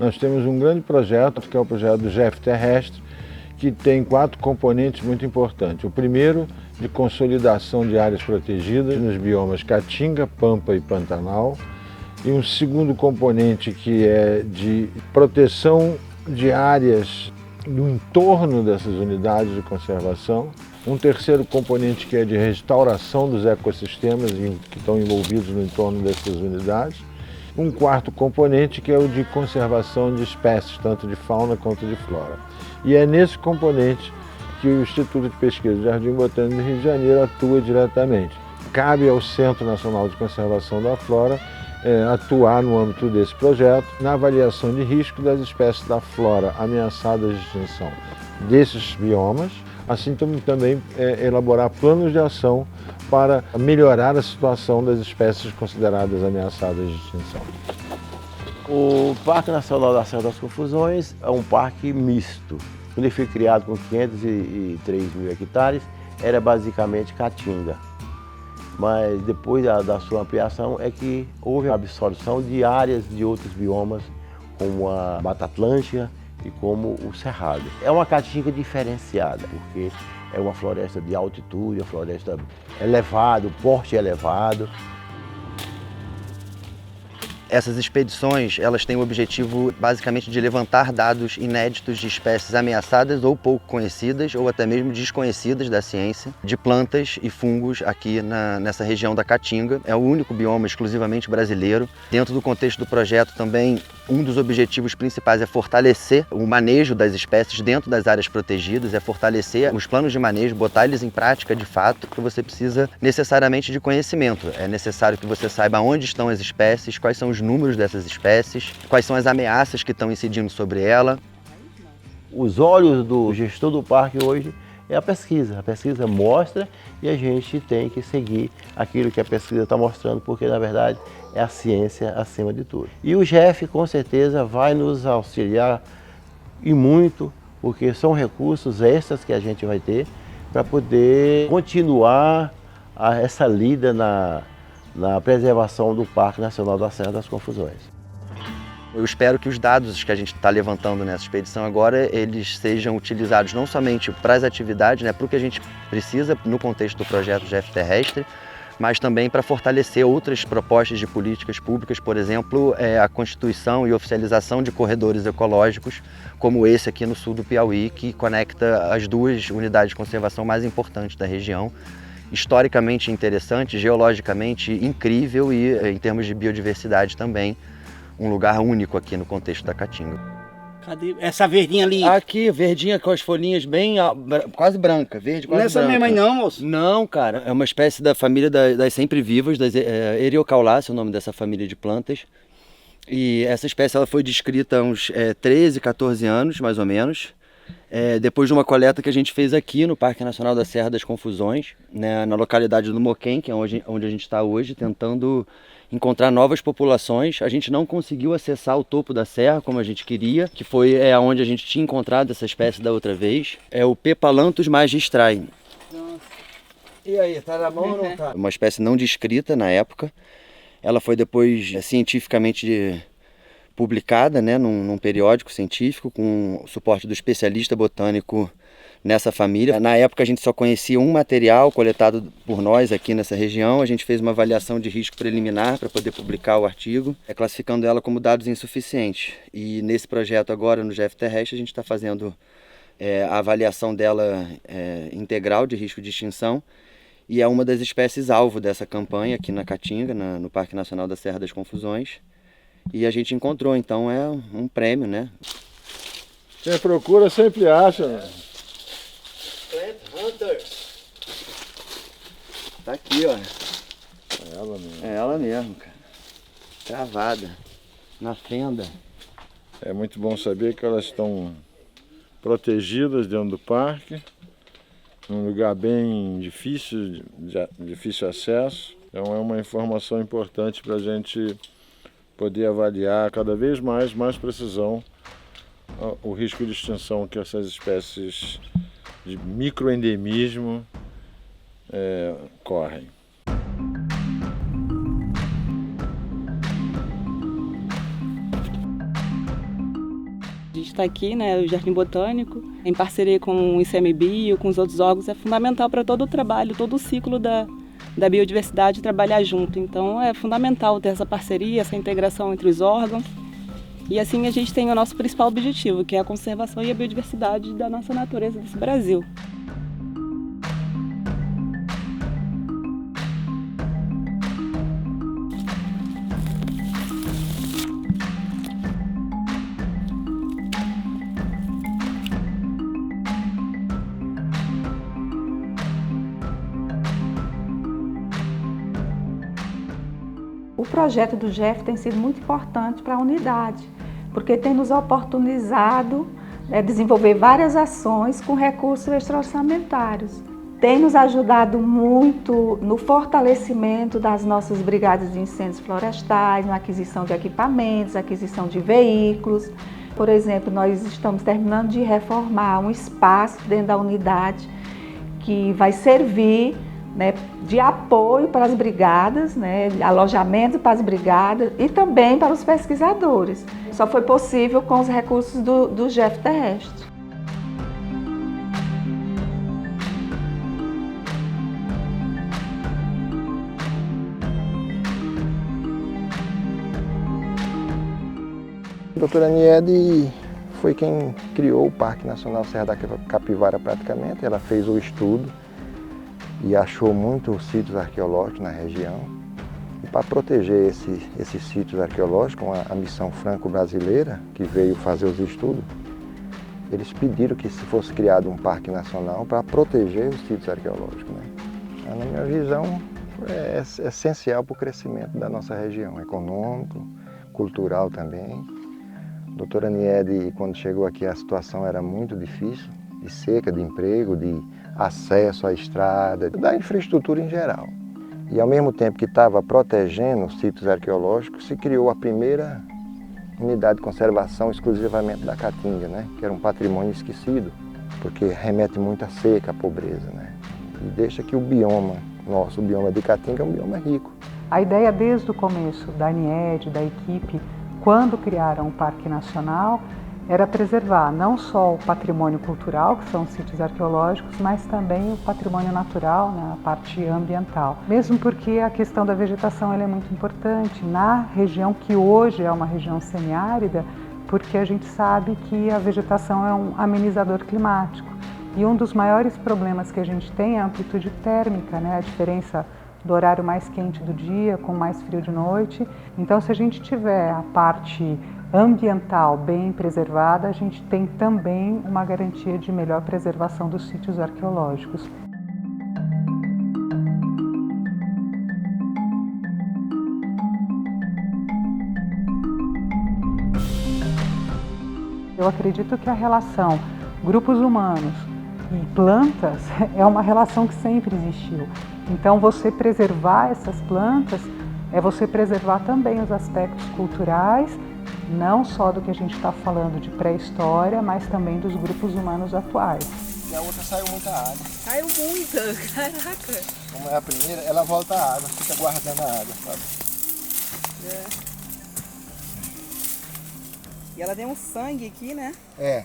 Nós temos um grande projeto, que é o projeto do GEF Terrestre, que tem 4 componentes muito importantes. O primeiro, de consolidação de áreas protegidas nos biomas Caatinga, Pampa e Pantanal. E um segundo componente que é de proteção de áreas no entorno dessas unidades de conservação. Um terceiro componente que é de restauração dos ecossistemas que estão envolvidos no entorno dessas unidades. Um quarto componente que é o de conservação de espécies, tanto de fauna quanto de flora. E é nesse componente que o Instituto de Pesquisa do Jardim Botânico do Rio de Janeiro atua diretamente. Cabe ao Centro Nacional de Conservação da Flora atuar no âmbito desse projeto na avaliação de risco das espécies da flora ameaçadas de extinção desses biomas, assim como também elaborar planos de ação para melhorar a situação das espécies consideradas ameaçadas de extinção. O Parque Nacional da Serra das Confusões é um parque misto. Quando ele foi criado com 503 mil hectares, era basicamente Caatinga. Mas depois da sua ampliação é que houve a absorção de áreas de outros biomas, como a Mata Atlântica e como o Cerrado. É uma Caatinga diferenciada, porque é uma floresta de altitude, uma floresta elevada, o porte elevado. Essas expedições, elas têm o objetivo basicamente de levantar dados inéditos de espécies ameaçadas ou pouco conhecidas ou até mesmo desconhecidas da ciência, de plantas e fungos aqui nessa região da Caatinga. É o único bioma exclusivamente brasileiro. Dentro do contexto do projeto também, um dos objetivos principais é fortalecer o manejo das espécies dentro das áreas protegidas, é fortalecer os planos de manejo, botar eles em prática de fato, porque você precisa necessariamente de conhecimento. É necessário que você saiba onde estão as espécies, quais são os números dessas espécies, quais são as ameaças que estão incidindo sobre ela. Os olhos do gestor do parque hoje é a pesquisa. A pesquisa mostra e a gente tem que seguir aquilo que a pesquisa está mostrando, porque na verdade é a ciência acima de tudo. E o GEF com certeza vai nos auxiliar e muito, porque são recursos extras que a gente vai ter para poder continuar essa lida na preservação do Parque Nacional da Serra das Confusões. Eu espero que os dados que a gente está levantando nessa expedição agora, eles sejam utilizados não somente para as atividades, para o que a gente precisa no contexto do projeto GEF Terrestre, mas também para fortalecer outras propostas de políticas públicas, por exemplo, a constituição e oficialização de corredores ecológicos, como esse aqui no sul do Piauí, que conecta as 2 unidades de conservação mais importantes da região. Historicamente interessante, geologicamente incrível e, em termos de biodiversidade também, um lugar único aqui no contexto da Caatinga. Cadê essa verdinha ali? Aqui, verdinha com as folhinhas bem quase branca, verde quase branca. Não é essa mesma aí não, moço? Não, cara, é uma espécie da família das sempre vivas, das Eriocaulaceae, o nome dessa família de plantas. E essa espécie ela foi descrita há uns 13, 14 anos, mais ou menos. Depois de uma coleta que a gente fez aqui no Parque Nacional da Serra das Confusões, na localidade do Moquém, que é onde a gente está hoje, tentando encontrar novas populações. A gente não conseguiu acessar o topo da serra como a gente queria, que foi onde a gente tinha encontrado essa espécie da outra vez. É o Pepalanthus magistrae. E aí, tá na mão ou não tá? Uma espécie não descrita na época. Ela foi depois cientificamente publicada num periódico científico com o suporte do especialista botânico nessa família. Na época a gente só conhecia um material coletado por nós aqui nessa região. A gente fez uma avaliação de risco preliminar para poder publicar o artigo, classificando ela como dados insuficientes. E nesse projeto agora, no GEF Terrestre, a gente está fazendo a avaliação dela integral de risco de extinção. E é uma das espécies alvo dessa campanha aqui na Caatinga, no Parque Nacional da Serra das Confusões. E a gente encontrou, então é um prêmio, né? Quem procura sempre acha. Plant Hunter. Tá aqui, ó. É ela mesmo. É ela mesmo, cara. Travada. Na fenda. É muito bom saber que elas estão protegidas dentro do parque, num lugar bem difícil, de difícil acesso. Então é uma informação importante para a gente poder avaliar cada vez mais precisão o risco de extinção que essas espécies de microendemismo correm. está aqui, né, o Jardim Botânico, em parceria com o ICMBio, com os outros órgãos, é fundamental para todo o trabalho, todo o ciclo da biodiversidade trabalhar junto. Então é fundamental ter essa parceria, essa integração entre os órgãos. E assim a gente tem o nosso principal objetivo, que é a conservação e a biodiversidade da nossa natureza desse Brasil. O projeto do GEF tem sido muito importante para a unidade, porque tem nos oportunizado desenvolver várias ações com recursos extra-orçamentários. Tem nos ajudado muito no fortalecimento das nossas brigadas de incêndios florestais, na aquisição de equipamentos, aquisição de veículos. Por exemplo, nós estamos terminando de reformar um espaço dentro da unidade que vai servir de apoio para as brigadas, alojamento para as brigadas e também para os pesquisadores. Só foi possível com os recursos do GEF terrestre. A doutora Niede foi quem criou o Parque Nacional Serra da Capivara praticamente. Ela fez o estudo e achou muitos sítios arqueológicos na região. E para proteger esses sítios arqueológicos, a missão franco-brasileira, que veio fazer os estudos, eles pediram que se fosse criado um parque nacional para proteger os sítios arqueológicos. Na minha visão, é essencial para o crescimento da nossa região, econômico, cultural também. A doutora Niede, quando chegou aqui, a situação era muito difícil, de seca, de emprego, de acesso à estrada, da infraestrutura em geral. E ao mesmo tempo que estava protegendo os sítios arqueológicos, se criou a primeira unidade de conservação exclusivamente da Caatinga, que era um patrimônio esquecido, porque remete muito à seca, à pobreza. E deixa que o bioma nosso, o bioma de Caatinga, é um bioma rico. A ideia desde o começo da Niede, da equipe, quando criaram o Parque Nacional, era preservar não só o patrimônio cultural, que são os sítios arqueológicos, mas também o patrimônio natural, a parte ambiental. Mesmo porque a questão da vegetação ela é muito importante na região que hoje é uma região semiárida, porque a gente sabe que a vegetação é um amenizador climático. E um dos maiores problemas que a gente tem é a amplitude térmica, a diferença do horário mais quente do dia com mais frio de noite. Então, se a gente tiver a parte ambiental bem preservada, a gente tem também uma garantia de melhor preservação dos sítios arqueológicos. Eu acredito que a relação grupos humanos e plantas é uma relação que sempre existiu. Então, você preservar essas plantas é você preservar também os aspectos culturais, não só do que a gente está falando de pré-história, mas também dos grupos humanos atuais. E a outra saiu muita água. Saiu muita, caraca! Como é a primeira, ela volta à água, fica guardando a água, sabe? E ela tem um sangue aqui, né? É.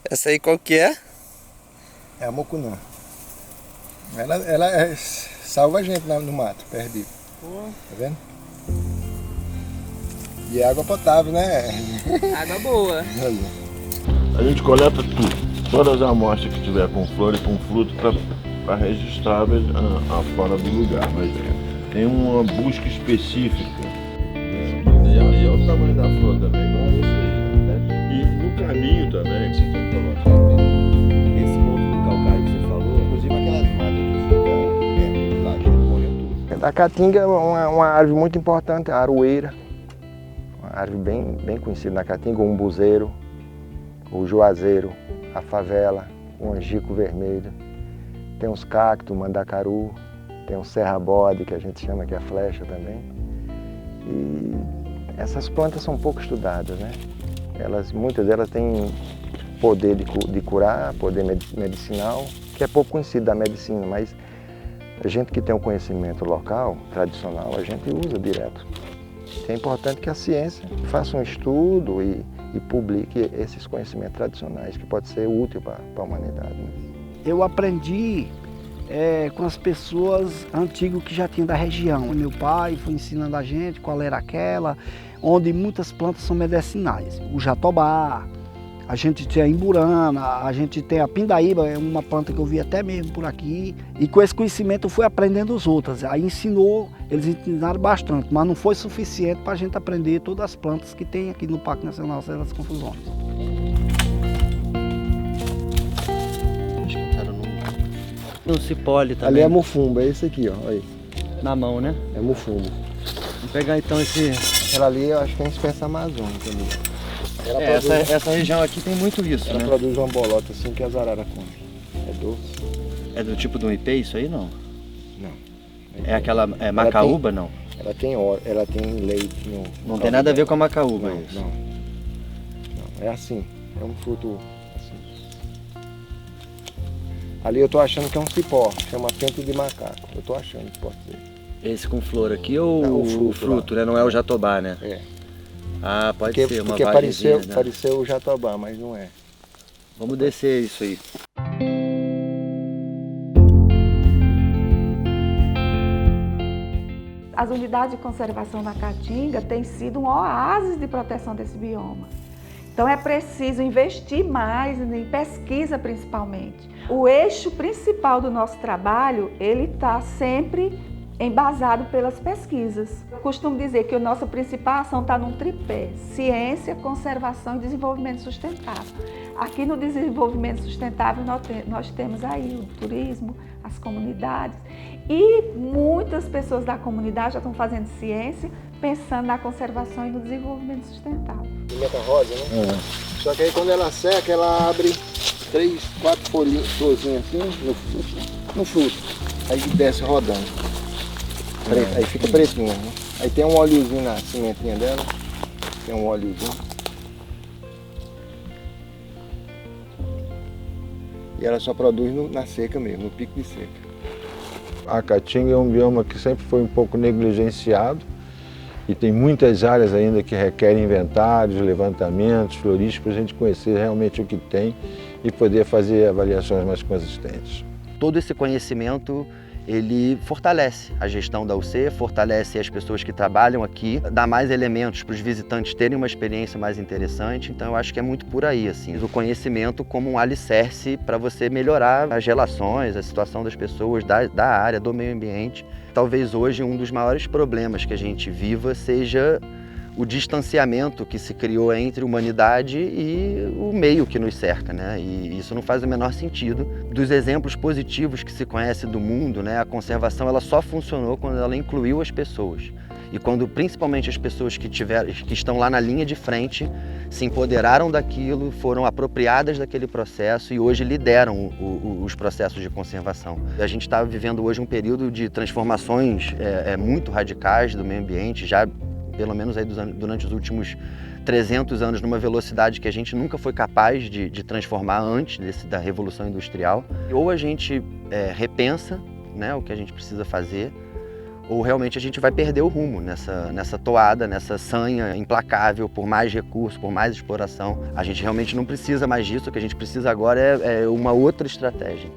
Essa aí qual que é? É a mucunã. Ela salva a gente no mato, perdido. Tá vendo? E é água potável, né? Água boa. A gente coleta tudo, todas as amostras que tiver com flor e com fruto para registrar a flora do lugar. Mas tem uma busca específica. E é o tamanho da flor também, igual esse aí. E no caminho também, que você tem que colocar. Esse ponto do calcário que você falou, inclusive aquelas matas que ficam lá, a gente morreu tudo. A caatinga é uma árvore muito importante, a aroeira. Uma árvore bem conhecida na caatinga, o umbuzeiro, o juazeiro, a favela, o angico vermelho. Tem os cactos, o mandacaru, tem o serra-bode, que a gente chama que é a flecha também. E essas plantas são pouco estudadas, né? Muitas delas têm poder de curar, poder medicinal, que é pouco conhecido da medicina, mas A gente que tem um conhecimento local, tradicional, a gente usa direto. É importante que a ciência faça um estudo e publique esses conhecimentos tradicionais, que pode ser útil para a humanidade. Né? Eu aprendi com as pessoas antigas que já tinham da região. Meu pai foi ensinando a gente qual era aquela, onde muitas plantas são medicinais. O jatobá, a gente tem a imburana, a gente tem a pindaíba, é uma planta que eu vi até mesmo por aqui. E com esse conhecimento eu fui aprendendo as outras. Aí eles ensinaram bastante, mas não foi suficiente para a gente aprender todas as plantas que tem aqui no Parque Nacional Serra das Confusões. No cipole também. Ali é mufumbo, é esse aqui, ó. Aí. Na mão, né? É mufumbo. Vamos pegar então esse... Aquela ali eu acho que é uma espécie amazônica ali. Essa região aqui tem muito isso, ela né? produz uma bolota assim que as araras comem. É doce. É do tipo do ipê isso aí, não? Não. É aquela macaúba, não? Ela tem óleo, ela tem leite no... Não tem nada a ver com a macaúba Não, isso. não. É assim, é um fruto assim. Ali eu tô achando que é um cipó, chama pento de macaco. Eu tô achando que pode ser. Esse com flor aqui ou Não, o fruto, né? Não é o jatobá, né? É. Ah, pode ser, uma porque varezinha, né? pareceu o jatobá, mas não é. Vamos descer isso aí. As unidades de conservação na Caatinga têm sido um oásis de proteção desse bioma. Então é preciso investir mais em pesquisa principalmente. O eixo principal do nosso trabalho, ele está sempre embasado pelas pesquisas. Eu costumo dizer que a nossa principal ação está num tripé: ciência, conservação e desenvolvimento sustentável. Aqui no desenvolvimento sustentável nós temos aí o turismo, as comunidades, e muitas pessoas da comunidade já estão fazendo ciência, pensando na conservação e no desenvolvimento sustentável. Pimenta rosa, né? Só que aí quando ela seca, ela abre 3, 4 florzinhas assim no fruto. Aí desce rodando. Aí fica pretinha, né? Aí tem um óleozinho na sementinha dela. Tem um óleozinho. E ela só produz na seca mesmo, no pico de seca. A Caatinga é um bioma que sempre foi um pouco negligenciado e tem muitas áreas ainda que requerem inventários, levantamentos florísticos, para a gente conhecer realmente o que tem e poder fazer avaliações mais consistentes. Todo esse conhecimento, ele fortalece a gestão da UC, fortalece as pessoas que trabalham aqui, dá mais elementos para os visitantes terem uma experiência mais interessante, então eu acho que é muito por aí, assim, o conhecimento como um alicerce para você melhorar as relações, a situação das pessoas, da área, do meio ambiente. Talvez hoje um dos maiores problemas que a gente viva seja o distanciamento que se criou entre a humanidade e o meio que nos cerca, né? E isso não faz o menor sentido. Dos exemplos positivos que se conhece do mundo, né, a conservação ela só funcionou quando ela incluiu as pessoas. E quando principalmente as pessoas que estão lá na linha de frente se empoderaram daquilo, foram apropriadas daquele processo e hoje lideram os processos de conservação. A gente está vivendo hoje um período de transformações muito radicais do meio ambiente, já pelo menos aí durante os últimos 300 anos, numa velocidade que a gente nunca foi capaz de transformar antes da Revolução Industrial. Ou a gente repensa, né, o que a gente precisa fazer, ou realmente a gente vai perder o rumo nessa toada, nessa sanha implacável por mais recursos, por mais exploração. A gente realmente não precisa mais disso, o que a gente precisa agora é uma outra estratégia.